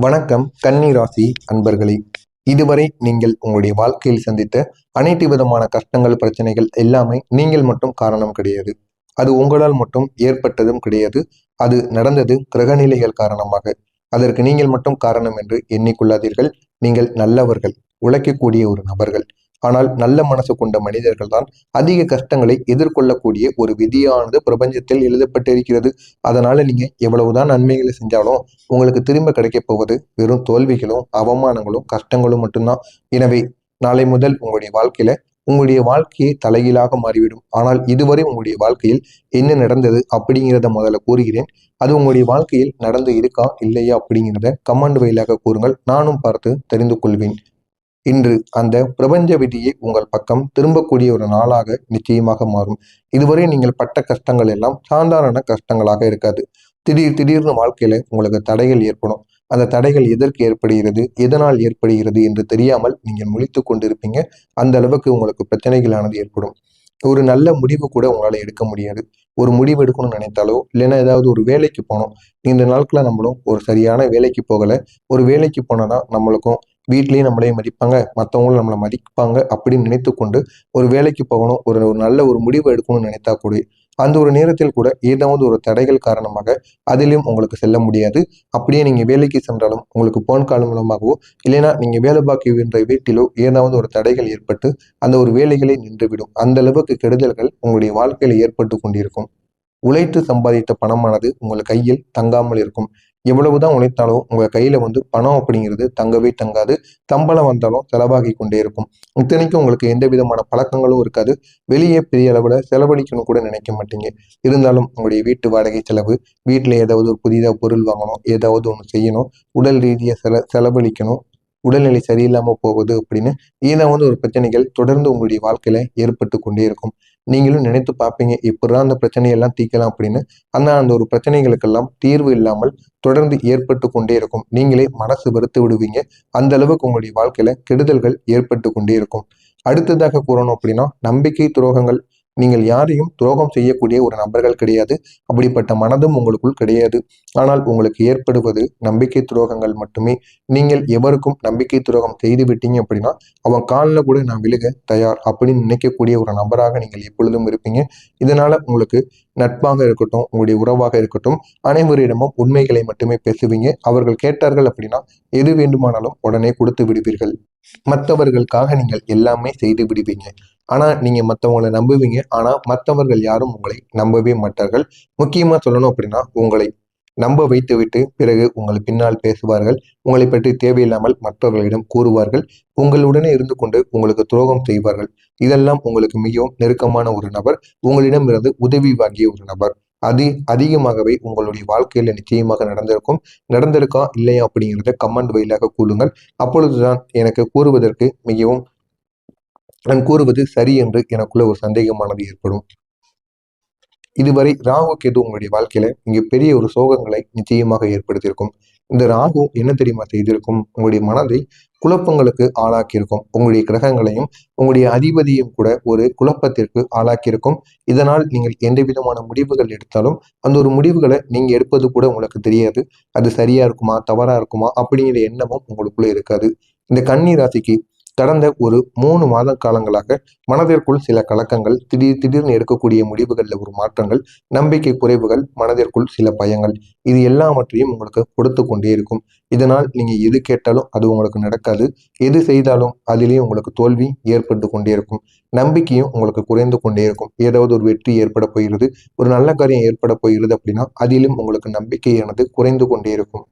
வணக்கம் கன்னி ராசி அன்பர்களே. இதுவரை நீங்கள் உங்களுடைய வாழ்க்கையில் சந்தித்த அனைத்து விதமான கஷ்டங்கள் பிரச்சனைகள் எல்லாமே நீங்கள் மட்டும் காரணம் கிடையாது. அது உங்களால் மட்டும் ஏற்பட்டதும் கிடையாது. அது நடந்தது கிரகநிலைகள் காரணமாக. அதற்கு நீங்கள் மட்டும் காரணம் என்று எண்ணிக்கொள்ளாதீர்கள். நீங்கள் நல்லவர்கள், உழைக்கக்கூடிய ஒரு நபர்கள். ஆனால் நல்ல மனசு கொண்ட மனிதர்கள் தான் அதிக கஷ்டங்களை எதிர்கொள்ளக்கூடிய ஒரு விதியானது பிரபஞ்சத்தில் எழுதப்பட்டிருக்கிறது. அதனால நீங்க எவ்வளவுதான் நன்மைகளை செஞ்சாலும் உங்களுக்கு திரும்ப கிடைக்க போவது வெறும் தோல்விகளும் அவமானங்களும் கஷ்டங்களும் மட்டும்தான். எனவே நாளை முதல் உங்களுடைய வாழ்க்கையை தலைகீழாக மாறிவிடும். ஆனால் இதுவரை உங்களுடைய வாழ்க்கையில் என்ன நடந்தது அப்படிங்கிறத முதல்ல கூறுகிறேன். அது உங்களுடைய வாழ்க்கையில் நடந்து இருக்கா இல்லையா அப்படிங்கிறத கமெண்ட் வழியாக கூறுங்கள். நானும் பார்த்து தெரிந்து கொள்வேன். இன்று அந்த பிரபஞ்ச விதியை உங்கள் பக்கம் திரும்பக்கூடிய ஒரு நாளாக நிச்சயமாக மாறும். இதுவரை நீங்கள் பட்ட கஷ்டங்கள் எல்லாம் சாதாரண கஷ்டங்களாக இருக்காது. திடீர்னு வாழ்க்கையில உங்களுக்கு தடைகள் ஏற்படும். அந்த தடைகள் எதற்கு ஏற்படுகிறது, எதனால் ஏற்படுகிறது என்று தெரியாமல் நீங்கள் முழித்து கொண்டிருப்பீங்க. அந்த அளவுக்கு உங்களுக்கு பிரச்சனைகளானது ஏற்படும். ஒரு நல்ல முடிவு கூட உங்களால் எடுக்க முடியாது. ஒரு முடிவு எடுக்கணும்னு நினைத்தாலோ இல்லைன்னா ஏதாவது ஒரு வேலைக்கு போனோம். இந்த நாட்களில் நம்மளும் ஒரு சரியான வேலைக்கு போகலை. ஒரு வேலைக்கு போனால் நம்மளுக்கும் வீட்லேயும் நம்மளையும் மதிப்பாங்க, மற்றவங்களும் நம்மளை மதிப்பாங்க அப்படின்னு நினைத்து கொண்டு ஒரு வேலைக்கு போகணும், ஒரு ஒரு நல்ல ஒரு முடிவு எடுக்கணும்னு நினைத்தா கூட அந்த ஒரு நேரத்தில் கூட ஏதாவது ஒரு தடைகள் காரணமாக அதிலும் உங்களுக்கு செல்ல முடியாது. அப்படியே நீங்கள் வேலைக்கு சென்றாலும் உங்களுக்கு போன் கால் மூலமாகவோ இல்லைன்னா நீங்கள் வேலை பார்க்கின்ற வீட்டிலோ ஏதாவது ஒரு தடைகள் ஏற்பட்டு அந்த ஒரு வேலைகளை நின்றுவிடும். அந்த அளவுக்கு கெடுதல்கள் உங்களுடைய வாழ்க்கையில் ஏற்பட்டு கொண்டிருக்கும். உழைத்து சம்பாதித்த பணமானது உங்கள் கையில் தங்காமல் இருக்கும். எவ்வளவுதான் உழைத்தாலும் உங்க கையில பணம் அப்படிங்கிறது தங்கவே தங்காது. சம்பளம் வந்தாலும் செலவாகி கொண்டே இருக்கும். இத்தனைக்கும் உங்களுக்கு எந்த விதமான பழக்கங்களும் இருக்காது. வெளியே பெரிய அளவுல செலவழிக்கணும் கூட நினைக்க மாட்டீங்க. இருந்தாலும் உங்களுடைய வீட்டு வாடகை செலவு, வீட்டுல ஏதாவது ஒரு புதிதாக பொருள் வாங்கணும், ஏதாவது ஒன்று செய்யணும், உடல் ரீதியாக செலவழிக்கணும், உடல்நிலை சரியில்லாம போகுது அப்படின்னு ஏதாவது ஒரு பிரச்சனைகள் தொடர்ந்து உங்களுடைய வாழ்க்கையில ஏற்பட்டு கொண்டே இருக்கும். நீங்களும் நினைத்து பார்ப்பீங்க, இப்படிதான் அந்த பிரச்சனையெல்லாம் தீர்க்கலாம் அப்படின்னு. ஆனா அந்த ஒரு பிரச்சனைகளுக்கெல்லாம் தீர்வு இல்லாமல் தொடர்ந்து ஏற்பட்டு கொண்டே இருக்கும். நீங்களே மனசு வெறுத்து விடுவீங்க. அந்த அளவுக்கு உங்களுடைய வாழ்க்கையில கெடுதல்கள் ஏற்பட்டு கொண்டே இருக்கும். அடுத்ததாக கூறணும் அப்படின்னா, நம்பிக்கை துரோகங்கள். நீங்கள் யாரையும் துரோகம் செய்யக்கூடிய ஒரு நபர்கள் கிடையாது. அப்படிப்பட்ட மனதும் உங்களுக்குள் கிடையாது. ஆனால் உங்களுக்கு ஏற்படுவது நம்பிக்கை துரோகங்கள் மட்டுமே. நீங்கள் எவருக்கும் நம்பிக்கை துரோகம் செய்து விட்டீங்க அப்படின்னா அவன் காலில் கூட நான் விழுக தயார் அப்படின்னு நினைக்கக்கூடிய ஒரு நபராக நீங்கள் எப்பொழுதும் இருப்பீங்க. இதனால உங்களுக்கு நட்பாக இருக்கட்டும், உங்களுடைய உறவாக இருக்கட்டும், அனைவரிடமும் உண்மைகளை மட்டுமே பேசுவீங்க. அவர்கள் கேட்டார்கள் அப்படின்னா எது வேண்டுமானாலும் உடனே கொடுத்து விடுவீர்கள். மற்றவர்களுக்காக நீங்கள் எல்லாமே செய்து விடுவீங்க. ஆனா நீங்க மற்றவங்களை நம்புவீங்க. ஆனா மற்றவர்கள் யாரும் உங்களை நம்பவே மாட்டார்கள். முக்கியமா சொல்லணும் அப்படின்னா, உங்களை நம்ப வைத்து விட்டு பிறகு உங்களை பின்னால் பேசுவார்கள். உங்களை பற்றி தேவையில்லாமல் மற்றவர்களிடம் கூறுவார்கள். உங்களுடனே இருந்து கொண்டு உங்களுக்கு துரோகம் செய்வார்கள். இதெல்லாம் உங்களுக்கு மிகவும் நெருக்கமான ஒரு நபர், உங்களிடம் இருந்து உதவி வாங்கிய ஒரு நபர். அதிகமாகவே உங்களுடைய வாழ்க்கையில நிச்சயமாக நடந்திருக்கும். நடந்திருக்கா இல்லையா அப்படிங்கிறத கமெண்ட் வழியாக கூறுங்கள். அப்பொழுதுதான் எனக்கு கூறுவதற்கு மிகவும் நான் கூறுவது சரி என்று எனக்குள்ள ஒரு சந்தேகமானது ஏற்படும். இதுவரை ராகு கேது உங்களுடைய வாழ்க்கையில இங்க பெரிய ஒரு சோகங்களை நிச்சயமாக ஏற்படுத்தியிருக்கும். இந்த ராகு என்ன தெரியுமா செய்திருக்கும்? உங்களுடைய மனதை குழப்பங்களுக்கு ஆளாக்கியிருக்கும். உங்களுடைய கிரகங்களையும் உங்களுடைய அதிபதியும் கூட ஒரு குழப்பத்திற்கு ஆளாக்கியிருக்கும். இதனால் நீங்கள் எந்த விதமான முடிவுகள் எடுத்தாலும் அந்த ஒரு முடிவுகளை நீங்க எடுப்பது கூட உங்களுக்கு தெரியாது. அது சரியா இருக்குமா தவறா இருக்குமா அப்படிங்கிற எண்ணமும் உங்களுக்குள்ள இருக்காது. இந்த கன்னி ராசிக்கு கடந்த ஒரு 3 மாத காலங்களாக மனதிற்குள் சில கலக்கங்கள், திடீர்னு எடுக்கக்கூடிய முடிவுகளில் ஒரு மாற்றங்கள், நம்பிக்கை குறைவுகள், மனதிற்குள் சில பயங்கள், இது எல்லாவற்றையும் உங்களுக்கு கொடுத்து கொண்டே இருக்கும். இதனால் நீங்க எது கேட்டாலும் அது உங்களுக்கு நடக்காது. எது செய்தாலும் அதிலேயும் உங்களுக்கு தோல்வி ஏற்பட்டு கொண்டே இருக்கும். நம்பிக்கையும் உங்களுக்கு குறைந்து கொண்டே இருக்கும். ஏதாவது ஒரு வெற்றி ஏற்பட போகிறது, ஒரு நல்ல காரியம் ஏற்பட போகிறது அப்படின்னா அதிலும் உங்களுக்கு நம்பிக்கையானது குறைந்து கொண்டே இருக்கும்.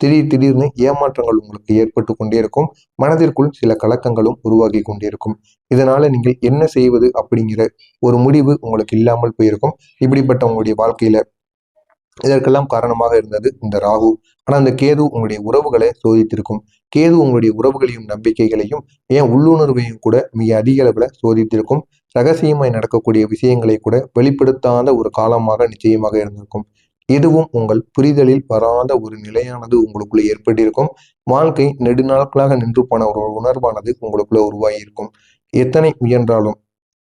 திடீர்னு ஏமாற்றங்கள் உங்களுக்கு ஏற்பட்டு கொண்டே இருக்கும். மனதிற்குள் சில கலக்கங்களும் உருவாகி கொண்டிருக்கும். இதனால நீங்கள் என்ன செய்வது அப்படிங்கிற ஒரு முடிவு உங்களுக்கு இல்லாமல் போயிருக்கும். இப்படிப்பட்ட உங்களுடைய வாழ்க்கையில இதற்கெல்லாம் காரணமாக இருந்தது இந்த ராகு. ஆனா அந்த கேது உங்களுடைய உறவுகளை சோதித்திருக்கும். கேது உங்களுடைய உறவுகளையும் நம்பிக்கைகளையும் ஏன் உள்ளுணர்வையும் கூட மிக அதிக அளவுல சோதித்திருக்கும். ரகசியமாய் நடக்கக்கூடிய விஷயங்களை கூட வெளிப்படுத்தாத ஒரு காலமாக நிச்சயமாக இருந்திருக்கும். எதுவும் உங்கள் புரிதலில் வராத ஒரு நிலையானது உங்களுக்குள்ள ஏற்பட்டிருக்கும். வாழ்க்கை நெடுநாட்களாக நின்று போன ஒரு உணர்வானது உங்களுக்குள்ள உருவாகி இருக்கும். எத்தனை முயன்றாலும்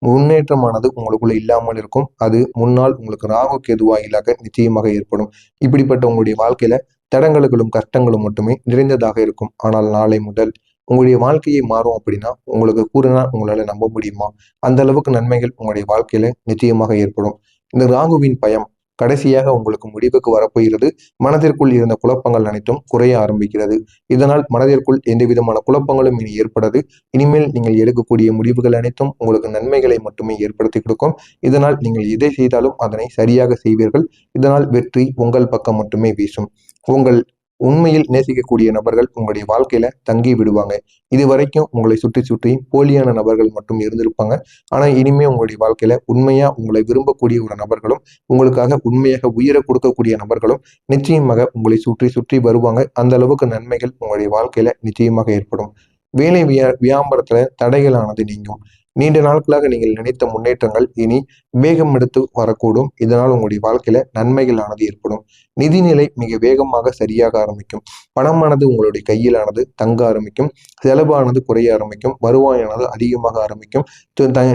முன்னேற்றமானது உங்களுக்குள்ள இல்லாமல் இருக்கும். அது முன்னால் உங்களுக்கு ராகு கேது வாயிலாக நிச்சயமாக ஏற்படும். இப்படிப்பட்ட உங்களுடைய வாழ்க்கையில தடங்கல்களும் கஷ்டங்களும் மட்டுமே நிறைந்ததாக இருக்கும். ஆனால் நாளை முதல் உங்களுடைய வாழ்க்கையை மாறும் அப்படின்னா உங்களுக்கு கூறினால் உங்களால நம்ப முடியுமா? அந்த அளவுக்கு நன்மைகள் உங்களுடைய வாழ்க்கையில நிச்சயமாக ஏற்படும். இந்த ராகுவின் பயம் கடைசியாக உங்களுக்கு முடிவுக்கு வரப்போகிறது. மனதிற்குள் இருந்த குழப்பங்கள் அனைத்தும் குறைய ஆரம்பிக்கிறது. இதனால் மனதிற்குள் எந்த விதமான குழப்பங்களும் இனி ஏற்படாது. இனிமேல் நீங்கள் எடுக்கக்கூடிய முடிவுகள் அனைத்தும் உங்களுக்கு நன்மைகளை மட்டுமே ஏற்படுத்தி கொடுக்கும். இதனால் நீங்கள் எதை செய்தாலும் அதனை சரியாக செய்வீர்கள். இதனால் வெற்றி உங்கள் பக்கம் மட்டுமே வீசும். உங்கள் உண்மையில் நேசிக்கக்கூடிய நபர்கள் உங்களுடைய வாழ்க்கையில தங்கி விடுவாங்க. இது வரைக்கும் உங்களை சுற்றி சுற்றி போலியான நபர்கள் மட்டும் இருந்திருப்பாங்க. ஆனா இனிமே உங்களுடைய வாழ்க்கையில உண்மையா உங்களை விரும்பக்கூடிய ஒரு நபர்களும், உங்களுக்காக உண்மையாக உயிரை கொடுக்கக்கூடிய நபர்களும் நிச்சயமாக உங்களை சுற்றி சுற்றி வருவாங்க. அந்த அளவுக்கு நன்மைகள் உங்களுடைய வாழ்க்கையில நிச்சயமாக ஏற்படும். வேலை வியாபாரத்துல தடைகளானது நீங்கும். நீண்ட நாட்களாக நீங்கள் நினைத்த முன்னேற்றங்கள் இனி வேகம் எடுத்து வரக்கூடும். இதனால் உங்களுடைய வாழ்க்கையில நன்மைகளானது ஏற்படும். நிதிநிலை மிக வேகமாக சரியாக ஆரம்பிக்கும். பணமானது உங்களுடைய கையிலானது தங்க ஆரம்பிக்கும். செலவானது குறைய ஆரம்பிக்கும். வருவாயானது அதிகமாக ஆரம்பிக்கும்.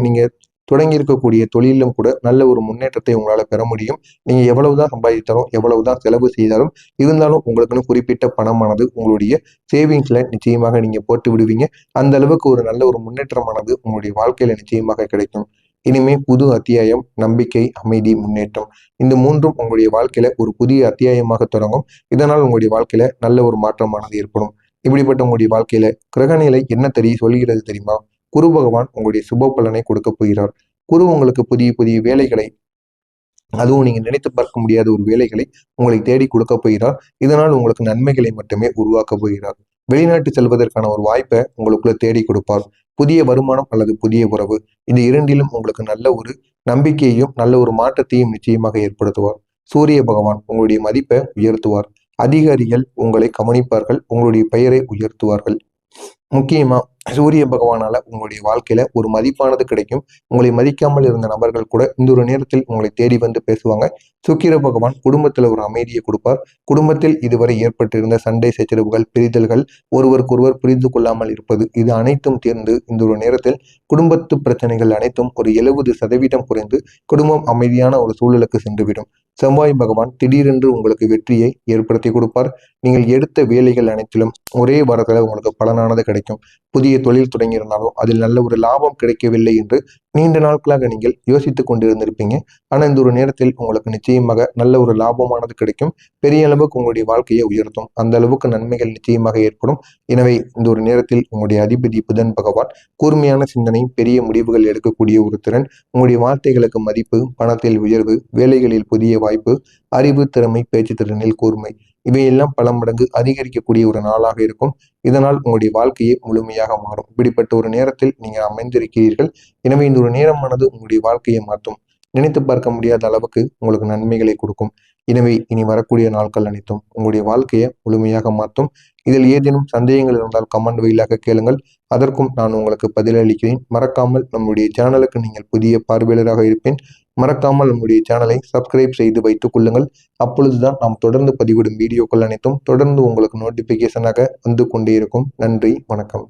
நீங்க தொடங்கி இருக்கக்கூடிய தொழிலும் கூட நல்ல ஒரு முன்னேற்றத்தை உங்களால பெற முடியும். நீங்க எவ்வளவுதான் சம்பாதித்தாலும் எவ்வளவுதான் செலவு செய்தாலும் இருந்தாலும் உங்களுக்குன்னு குறிப்பிட்ட பணமானது உங்களுடைய சேவிங்ஸ்ல நிச்சயமாக நீங்க போட்டு விடுவீங்க. அந்த அளவுக்கு ஒரு நல்ல ஒரு முன்னேற்றமானது உங்களுடைய வாழ்க்கையில நிச்சயமாக கிடைக்கும். இனிமே புது அத்தியாயம், நம்பிக்கை, அமைதி, முன்னேற்றம் இந்த மூன்றும் உங்களுடைய வாழ்க்கையில ஒரு புதிய அத்தியாயமாக தொடங்கும். இதனால் உங்களுடைய வாழ்க்கையில நல்ல ஒரு மாற்றமானது ஏற்படும். இப்படிப்பட்ட உங்களுடைய வாழ்க்கையில கிரகநிலை என்ன சொல்கிறது தெரியுமா? குரு பகவான் உங்களுடைய சுப பலனை கொடுக்க போகிறார். குரு உங்களுக்கு புதிய புதிய வேலைகளை, அதுவும் நீங்க நினைத்து பார்க்க முடியாத ஒரு வேலைகளை உங்களை தேடி கொடுக்க போகிறார். இதனால் உங்களுக்கு நன்மைகளை மட்டுமே உருவாக்க போகிறார். வெளிநாட்டு செல்வதற்கான ஒரு வாய்ப்பை உங்களுக்குள்ள தேடி கொடுப்பார். புதிய வருமானம் அல்லது புதிய உறவு இந்த இரண்டிலும் உங்களுக்கு நல்ல ஒரு நம்பிக்கையையும் நல்ல ஒரு மாற்றத்தையும் நிச்சயமாக ஏற்படுத்துவார். சூரிய பகவான் உங்களுடைய மதிப்பை உயர்த்துவார். அதிகாரிகள் உங்களை கவனிப்பார்கள். உங்களுடைய பெயரை உயர்த்துவார்கள். முக்கியமா சூரிய பகவானால உங்களுடைய வாழ்க்கையில ஒரு மதிப்பானது கிடைக்கும். உங்களை மதிக்காமல் இருந்த நபர்கள் கூட இந்த ஒரு நேரத்தில் உங்களை தேடி வந்து பேசுவாங்க. சுக்கிர பகவான் குடும்பத்துல ஒரு அமைதியை கொடுப்பார். குடும்பத்தில் இதுவரை ஏற்பட்டிருந்த சண்டை சச்சரவுகள், பிரிதல்கள், ஒருவருக்கொருவர் புரிந்து கொள்ளாமல் இருப்பது இது அனைத்தும் தீர்ந்து இந்த ஒரு நேரத்தில் குடும்பத்து பிரச்சனைகள் அனைத்தும் ஒரு 70% குறைந்து குடும்பம் அமைதியான ஒரு சூழலுக்கு சென்றுவிடும். செவ்வாய் பகவான் திடீரென்று உங்களுக்கு வெற்றியை ஏற்படுத்தி கொடுப்பார். நீங்கள் எடுத்த வேலைகள் அனைத்திலும் ஒரே வாரத்துல உங்களுக்கு பலனானது கிடைக்கும். புதிய தொழில் தொடங்கியிருந்தாலும் அதில் நல்ல ஒரு லாபம் கிடைக்கவில்லை என்று நீண்ட நாட்களாக நீங்கள் யோசித்துக் கொண்டிருந்திருப்பீங்க. ஆனா இந்த ஒரு நேரத்தில் உங்களுக்கு நிச்சயமாக நல்ல ஒரு லாபமானது கிடைக்கும். பெரிய அளவுக்கு உங்களுடைய வாழ்க்கையை உயர்த்தும். அந்த அளவுக்கு நன்மைகள் நிச்சயமாக ஏற்படும். எனவே இந்த ஒரு நேரத்தில் உங்களுடைய அதிபதி புதன் பகவான் கூர்மையான சிந்தனை, பெரிய முடிவுகள் எடுக்கக்கூடிய ஒரு திறன், உங்களுடைய வார்த்தைகளுக்கு மதிப்பு, பணத்தில் உயர்வு, வேலைகளில் புதிய வாய்ப்பு, அறிவு, திறமை, பேச்சு திறனில் கூர்மை இவையெல்லாம் பல மடங்கு அதிகரிக்கக்கூடிய ஒரு நாளாக இருக்கும். இதனால் உங்களுடைய வாழ்க்கையை முழுமையாக மாறும். இப்படிப்பட்ட ஒரு நேரத்தில் நீங்கள் அமைந்திருக்கிறீர்கள். எனவே இந்த ஒரு நேரமானது உங்களுடைய வாழ்க்கையை மாற்றும். நினைத்து பார்க்க முடியாத அளவுக்கு உங்களுக்கு நன்மைகளை கொடுக்கும். எனவே இனி வரக்கூடிய நாட்கள் அனைத்தும் உங்களுடைய வாழ்க்கையை முழுமையாக மாற்றும். இதில் ஏதேனும் சந்தேகங்கள் இருந்தால் கமெண்ட் வழியாக கேளுங்கள். அதற்கும் நான் உங்களுக்கு பதிலளிக்கிறேன். மறக்காமல் நம்முடைய சேனலுக்கு நீங்கள் புதிய பார்வையாளராக இருப்பேன். மறக்காமல் நம்முடைய சேனலை சப்ஸ்கிரைப் செய்து வைத்துக் கொள்ளுங்கள். அப்பொழுதுதான் நாம் தொடர்ந்து பதிவிடும் வீடியோக்கள் அனைத்தும் தொடர்ந்து உங்களுக்கு நோட்டிபிகேஷனாக வந்து கொண்டே இருக்கும். நன்றி, வணக்கம்.